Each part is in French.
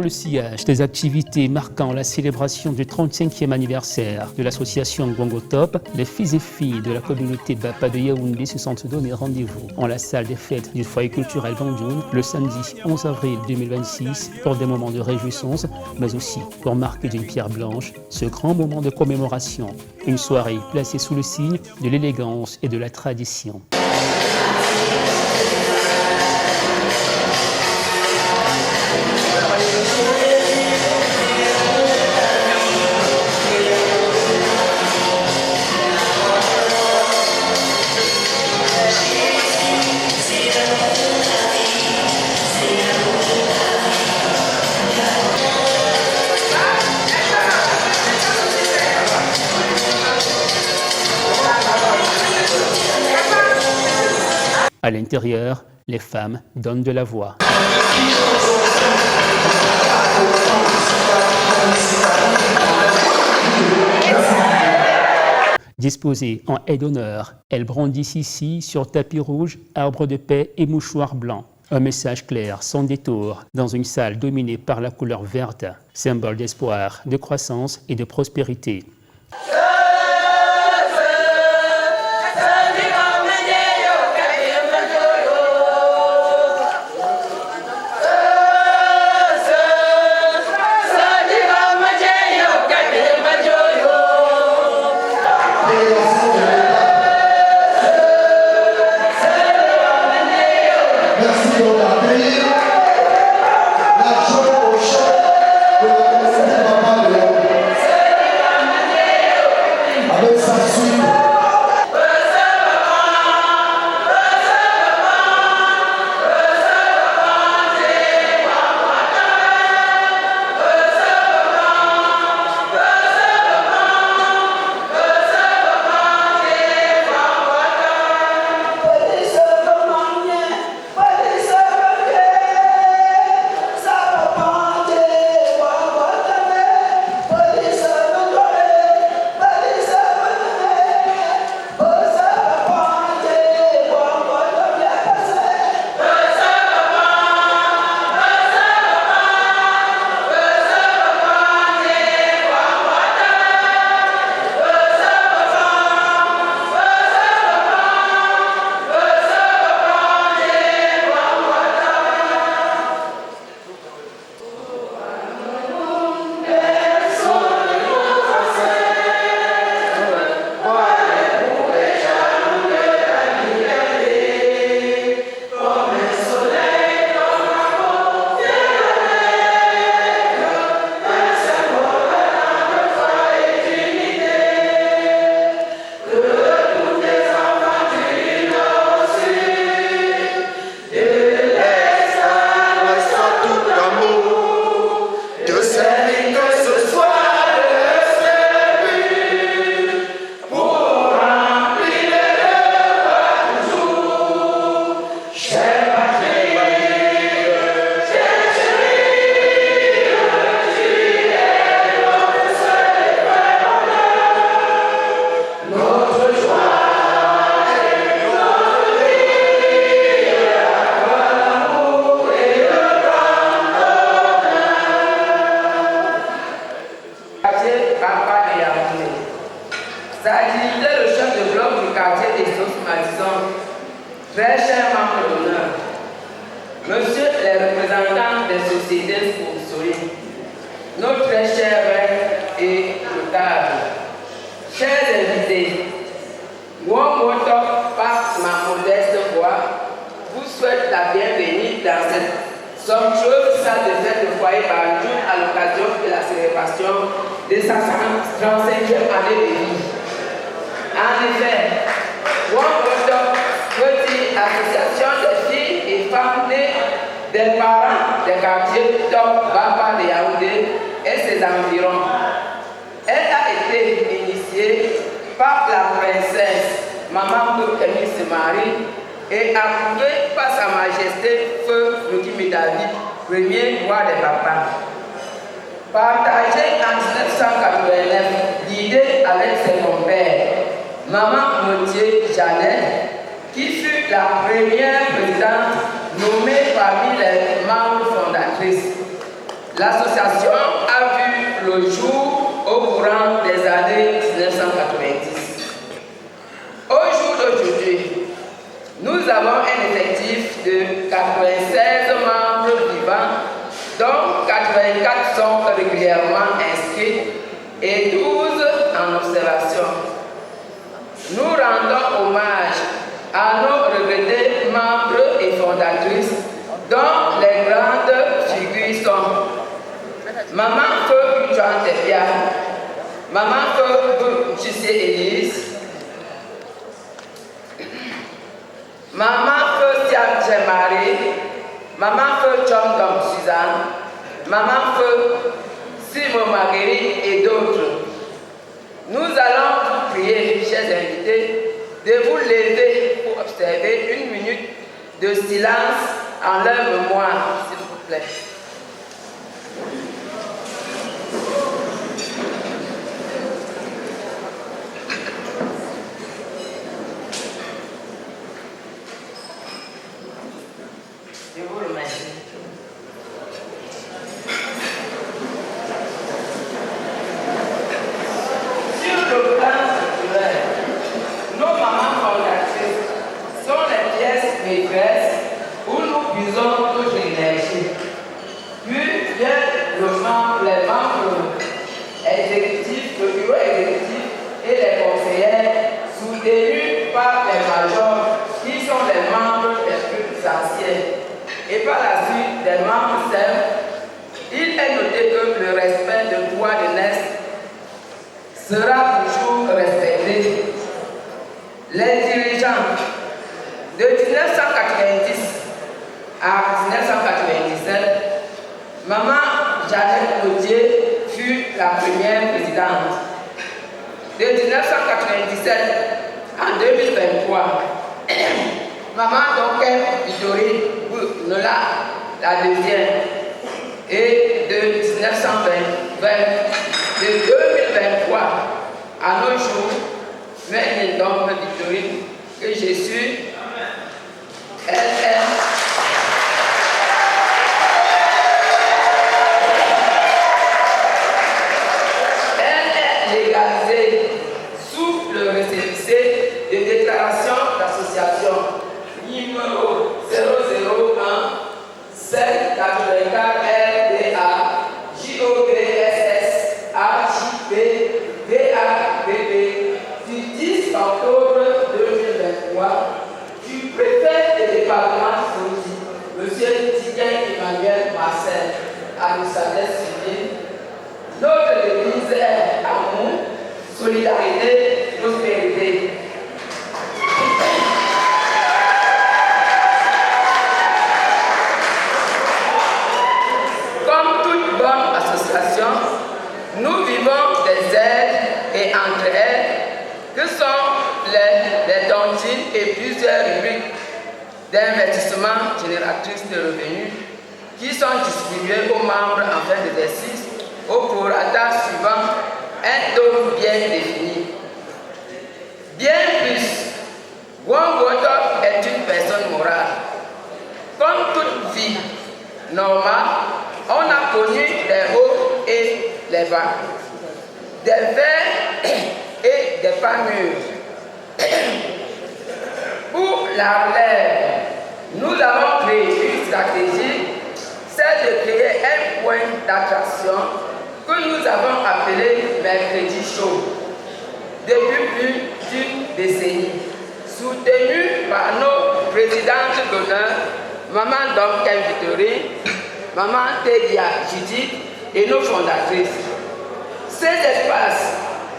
le sillage des activités marquant la célébration du 35e anniversaire de l'association Ngongo Top, les fils et filles de la communauté Bapa de Yaoundé se sont donné rendez-vous en la salle des fêtes du foyer culturel Bandioun le samedi 11 avril 2026 pour des moments de réjouissance, mais aussi pour marquer d'une pierre blanche ce grand moment de commémoration. Une soirée placée sous le signe de l'élégance et de la tradition. À l'intérieur, les femmes donnent de la voix. Disposées en aide d'honneur, elles brandissent ici sur tapis rouge, arbre de paix et mouchoir blanc. Un message clair, sans détour, dans une salle dominée par la couleur verte, symbole d'espoir, de croissance et de prospérité. Sa dignité, le chef de bloc du quartier des Sources-Madison, très cher membre d'honneur, monsieur les représentants des sociétés sponsorisées, nos très chers reines et notables, chers invités, Ngongo par ma modeste voix, vous souhaite la bienvenue dans cette somptueuse salle de fête de foyer Bandioun à l'occasion de la célébration de sa 35e année de vie. En effet, Ngongo, petite association de filles et femmes nées des parents des quartiers Top Bapa de Yaoundé et ses environs. Elle a été initiée par la princesse Maman Boukemi Semari et approuvée par sa majesté Feu Nukimi David, premier roi des papas. Partagée en 1989, guidée avec ses compères, Maman Moutier Jeannette, qui fut la première présidente nommée parmi les membres fondatrices. L'association a vu le jour au courant des années 1990. Au jour d'aujourd'hui, nous avons un effectif de 96 membres vivants, dont 84 sont régulièrement inscrits et 12 en observation. Nous rendons hommage à nos regrettés membres et fondatrices, dont les grandes figures sont Maman Feu Joan Tefia, Maman Feu Chissé Élise, Maman Feu Siam Djemari, Maman Feu Chom Dom Suzanne, Maman Feu Simon Marguerite et d'autres. Nous allons vous prier, chers invités, de vous lever pour observer une minute de silence en leur mémoire, s'il vous plaît. Je vous remercie. Sur le plan structurel, nos mamans fondatrices sont les pièces maîtresses où nous puisons toute l'énergie. Puis viennent les membres exécutifs, le bureau exécutif et les conseillers soutenus par les majors qui sont les membres les plus anciens. Et par la suite des membres simples, il est noté que le respect de droit de naissance sera toujours respecté. Les dirigeants de 1990 à 1997, Maman Jeannette Cloutier fut la première présidente. De 1997 à 2023, Maman Donken Vittori Nola, la deuxième. Et de 2023 à nos jours, mais donc Victorine, que je suis, elle est légalisée sous le récépissé de déclaration d'association numéro 001 784 RDA JOBSS AJP DABB du 10 octobre 2023 du préfet du département de Saint-Louis, M. Tidien Emmanuel Marcel, à nous signer. Notre devise est amour, solidarité, prospérité. Comme toute bonne association, nous vivons des aides et entraides que sont les tontines et plusieurs rubriques d'investissement génératrices de revenus qui sont distribuées aux membres en fin d'exercice au prorata suivant un taux bien défini. Bien plus, Wangwotok est une personne morale. Comme toute vie normale, on a connu des hauts et les bas, des verts et des pas mûrs. Pour la relève, nous avons créé une stratégie, c'est de créer un point d'attraction que nous avons appelé Mercredi Chaud depuis plus d'une décennie, soutenu par nos présidentes d'honneur, Maman Donken Vittori, Maman Tedia Judith et nos fondatrices. Ces espaces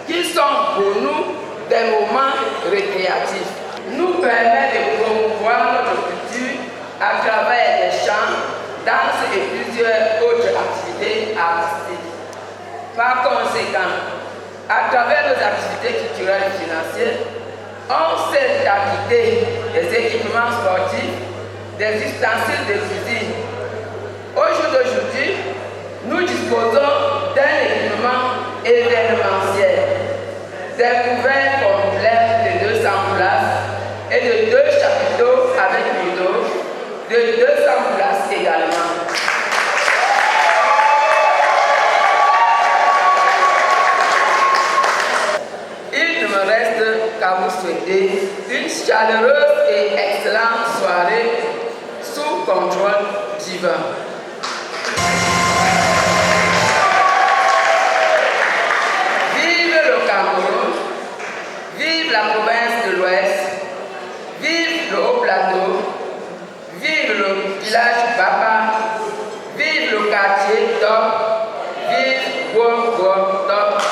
qui sont pour nous des moments récréatifs nous permettent de promouvoir notre culture à travers les chants, danses et plusieurs autres activités artistiques. Par conséquent, à travers nos activités culturelles et financières, on s'est acquitté des équipements sportifs, des ustensiles de cuisine. Au jour d'aujourd'hui, nous disposons d'un équipement événementiel, des couverts complets de 200 places et de 2 chapiteaux avec rideaux de 200 places également. qu'à vous souhaiter une chaleureuse et excellente soirée sous contrôle divin. Vive le Cameroun, vive la province de l'Ouest, vive le Haut-Plateau, vive le village Bapa, vive le quartier Top, vive Gwo Top.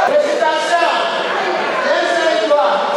Félicitations, bien, c'est toi.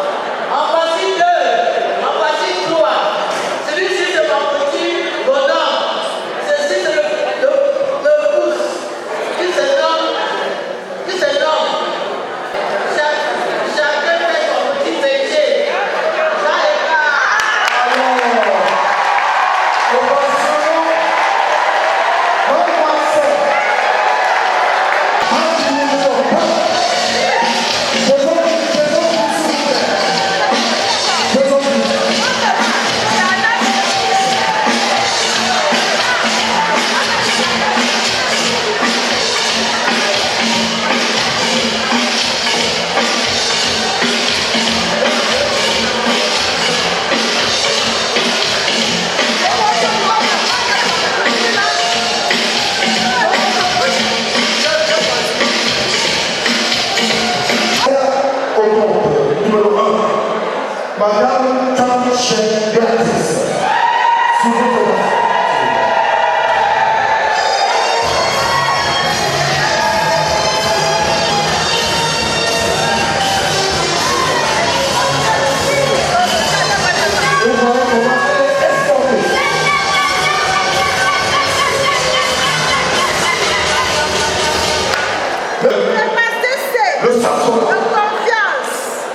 s'assoit.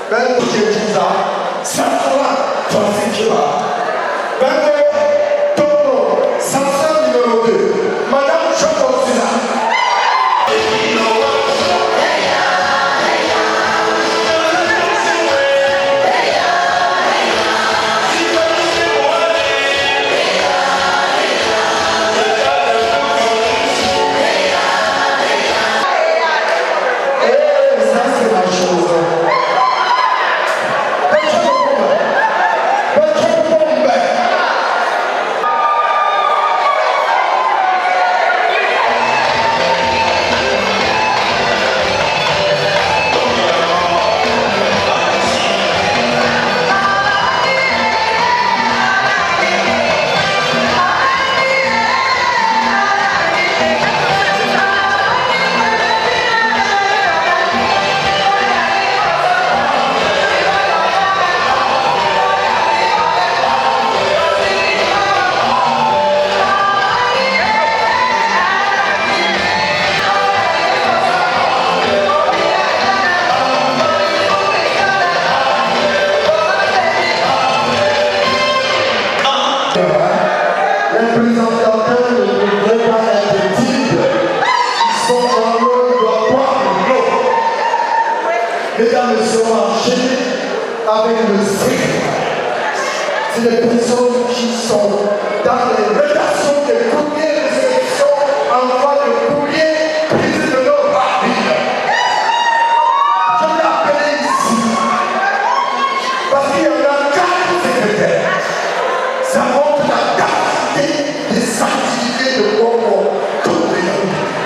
Ben, tu dis ça, s'assoit, toi si tu vas. Ben, Togo, Samson numéro 2, Madame Chokosina. Mesdames et messieurs, enchaîner avec le strict. C'est des personnes qui sont dans les rédactions des courriers de sélection en voie de courrier pris de nos familles. Je l'ai appelé ici parce qu'il y en a 4 secrétaires. Ça montre la capacité des activités de Congo.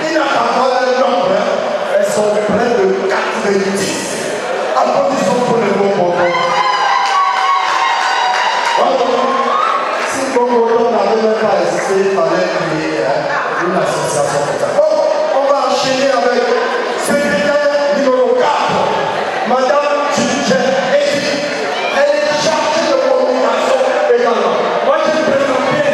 Il n'a qu'à voir le nombre. Elles sont près de 90. Applaudissons pour les bons moments. Si Congo n'avait même pas existé, il fallait créer une association. Bon, on va enchaîner avec secrétaire numéro 4, Madame Tchutche Edi. Elle est chargée de communication également. Moi, je vais présenter.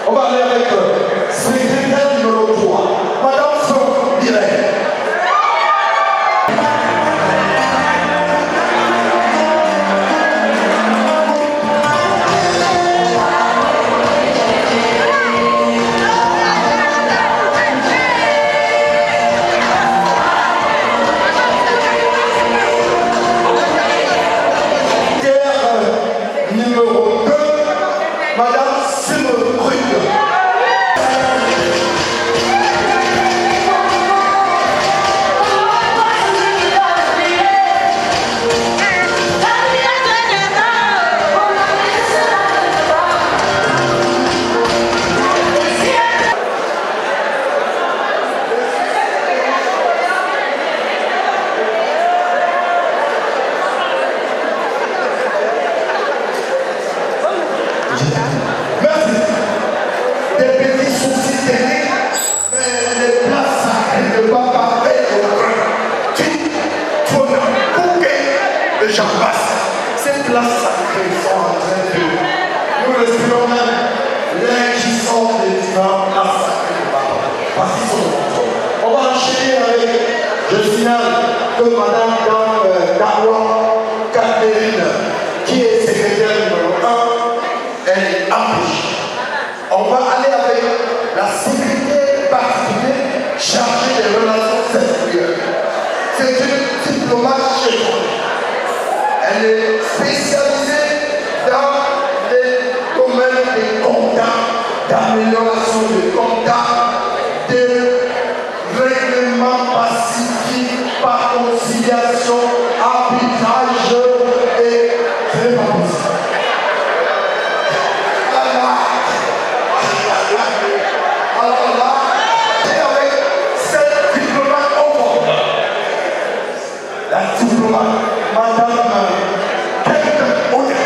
On va aller avec secrétaire numéro 3, Madame Son Direct. Numéro 2, Madame Simone Rude. Merci. Des petits soucis techniques, mais les places sacrées de Papa et qui tournent pour que les gens passent. Ces places sacrées sont en train de. Nous respirons même l'air qui sort des différentes places sacrées de Papa. Parce qu'ils sont au contrôle. On va enchaîner avec, je signale que Madame Carlo Catherine, qui est secrétaire numéro 1, elle est empêchée. On va aller avec la secrétaire particulière chargée des relations extérieures. C'est une diplomate chez nous. Elle est spécialisée dans les domaines des comptes, d'amélioration des comptes, de règlement pacifique par conciliation, arbitrage et réponse. Alors là, et avec cette diplomate au monde, la diplomate, Madame Kevin Oye.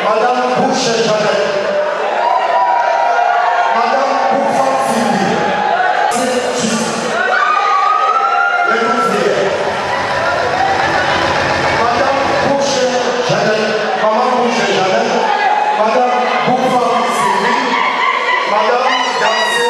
Madame Boucher Jeannette, Madame Boufan Sylvie, les conseillers. Madame Boucher Jeannette, Maman Boucher Jeannette, Madame Boufan Sylvie, Madame Dansé.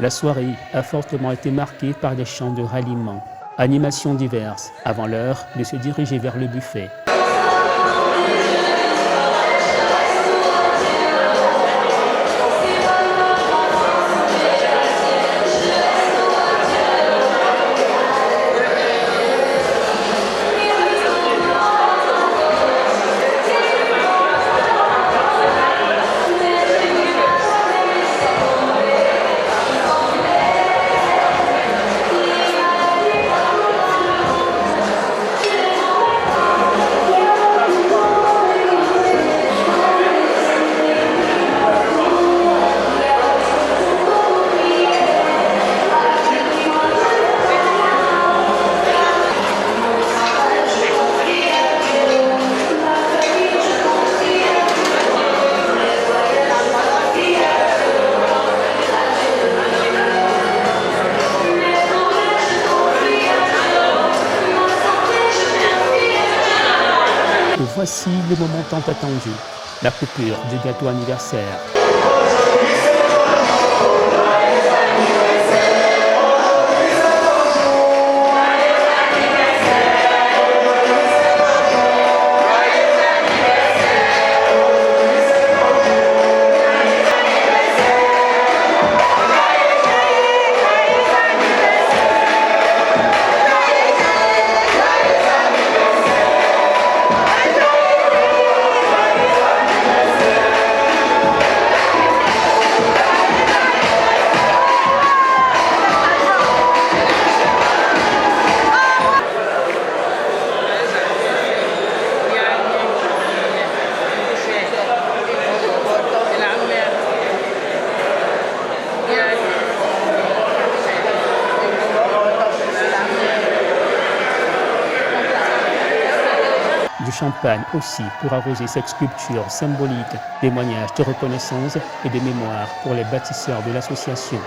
La soirée a fortement été marquée par des chants de ralliement, animations diverses, avant l'heure de se diriger vers le buffet. Et voici le moment tant attendu, la coupure du gâteau anniversaire. Du champagne aussi pour arroser cette sculpture symbolique, témoignage de reconnaissance et de mémoire pour les bâtisseurs de l'association.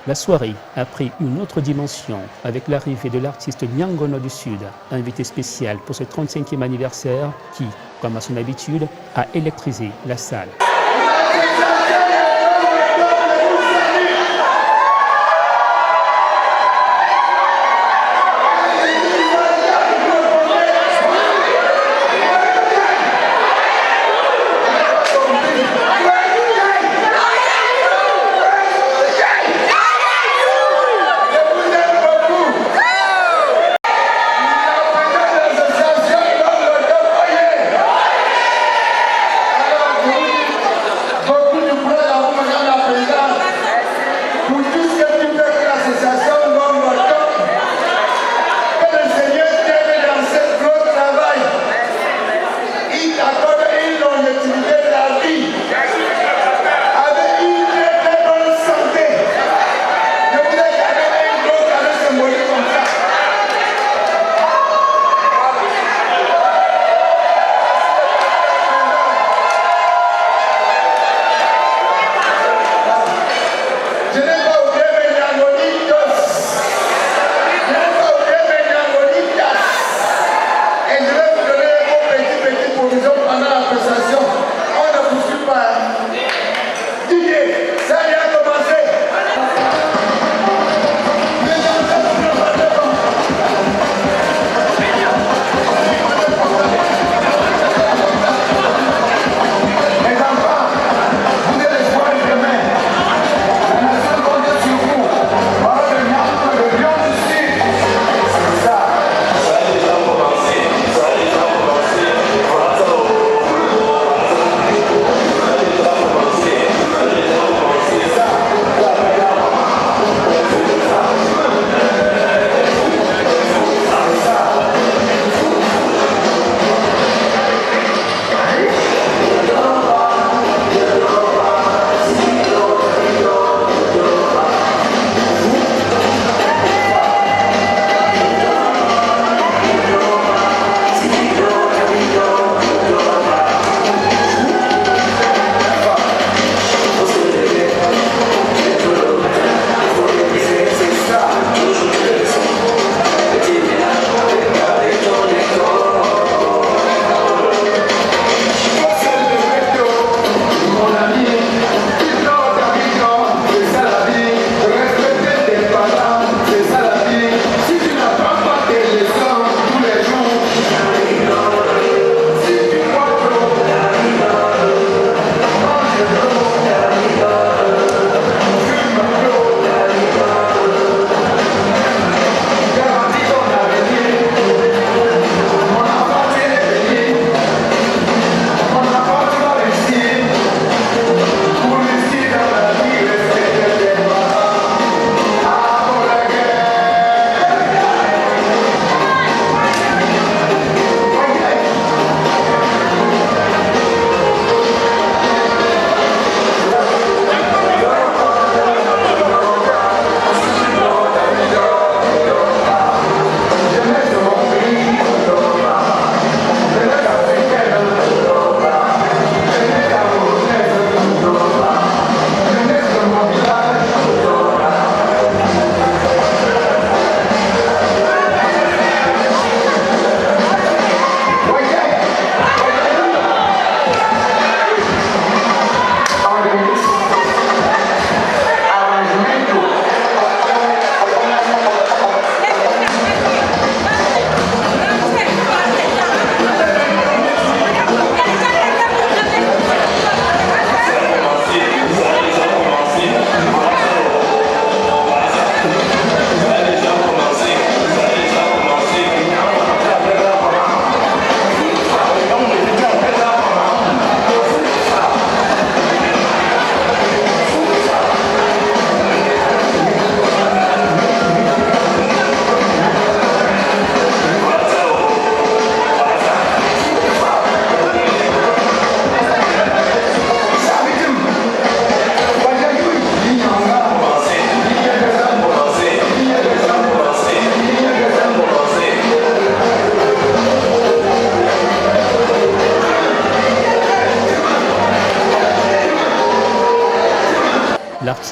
La soirée a pris une autre dimension avec l'arrivée de l'artiste Nyangono du Sud, invité spécial pour ce 35e anniversaire qui, comme à son habitude, a électrisé la salle.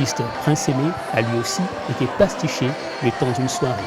L'artiste Prince Aimé a lui aussi été pastiché le temps d'une soirée.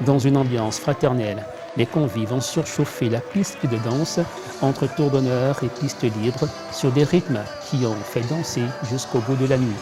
Dans une ambiance fraternelle, les convives ont surchauffé la piste de danse entre tour d'honneur et piste libre sur des rythmes qui ont fait danser jusqu'au bout de la nuit.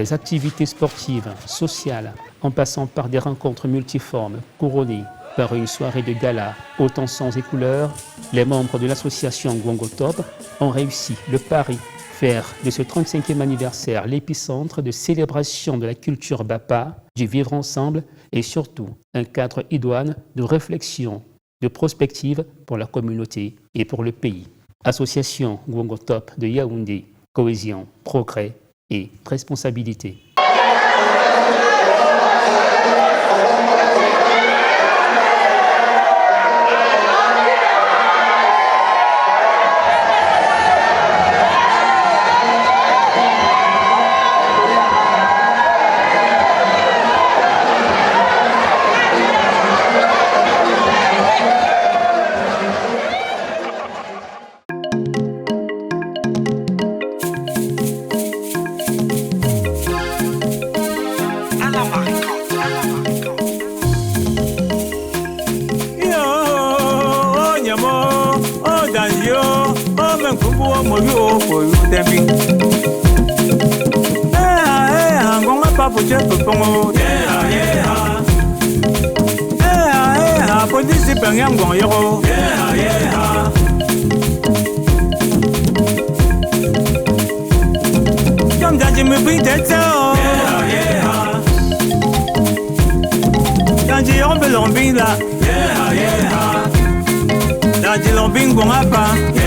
des activités sportives, sociales, en passant par des rencontres multiformes couronnées par une soirée de gala haute en sons et couleurs, les membres de l'association Gwango Top ont réussi le pari faire de ce 35e anniversaire l'épicentre de célébration de la culture Bapa, du vivre ensemble et surtout un cadre idoine de réflexion, de prospective pour la communauté et pour le pays. Association Gwango Top de Yaoundé, cohésion, progrès et responsabilité. Lombing,